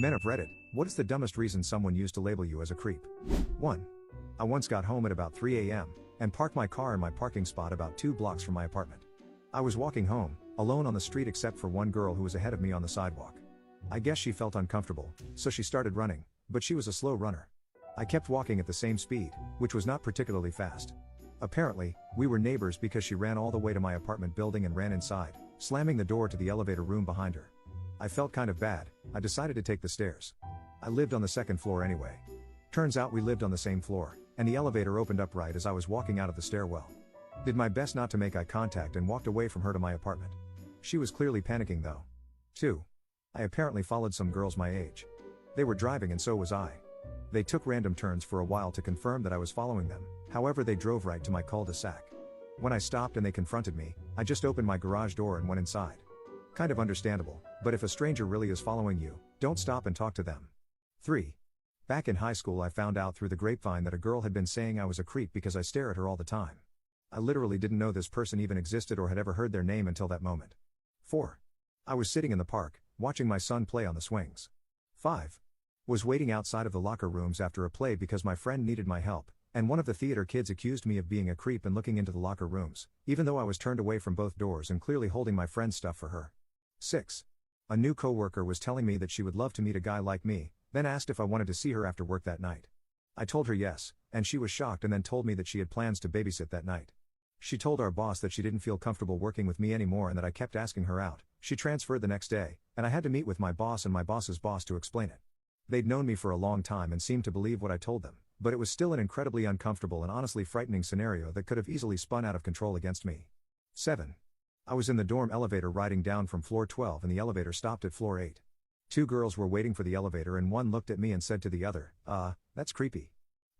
Men of Reddit, what is the dumbest reason someone used to label you as a creep? 1. I once got home at about 3 a.m. and parked my car in my parking spot about 2 blocks from my apartment. I was walking home, alone on the street except for one girl who was ahead of me on the sidewalk. I guess she felt uncomfortable, so she started running, but she was a slow runner. I kept walking at the same speed, which was not particularly fast. Apparently, we were neighbors because she ran all the way to my apartment building and ran inside, slamming the door to the elevator room behind her. I felt kind of bad. I decided to take the stairs. I lived on the second floor anyway. Turns out we lived on the same floor, and the elevator opened up right as I was walking out of the stairwell. Did my best not to make eye contact and walked away from her to my apartment. She was clearly panicking though. 2. I apparently followed some girls my age. They were driving and so was I. They took random turns for a while to confirm that I was following them, however they drove right to my cul-de-sac. When I stopped and they confronted me, I just opened my garage door and went inside. Kind of understandable, but if a stranger really is following you, don't stop and talk to them. 3. Back in high school I found out through the grapevine that a girl had been saying I was a creep because I stare at her all the time. I literally didn't know this person even existed or had ever heard their name until that moment. 4. I was sitting in the park, watching my son play on the swings. 5. Was waiting outside of the locker rooms after a play because my friend needed my help, and one of the theater kids accused me of being a creep and looking into the locker rooms, even though I was turned away from both doors and clearly holding my friend's stuff for her. 6. A new coworker was telling me that she would love to meet a guy like me, then asked if I wanted to see her after work that night. I told her yes, and she was shocked and then told me that she had plans to babysit that night. She told our boss that she didn't feel comfortable working with me anymore and that I kept asking her out. She transferred the next day, and I had to meet with my boss and my boss's boss to explain it. They'd known me for a long time and seemed to believe what I told them, but it was still an incredibly uncomfortable and honestly frightening scenario that could have easily spun out of control against me. 7. I was in the dorm elevator riding down from floor 12 and the elevator stopped at floor 8. 2 girls were waiting for the elevator and one looked at me and said to the other, that's creepy.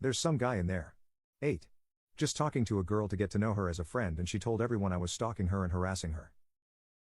There's some guy in there. 8. Just talking to a girl to get to know her as a friend and she told everyone I was stalking her and harassing her.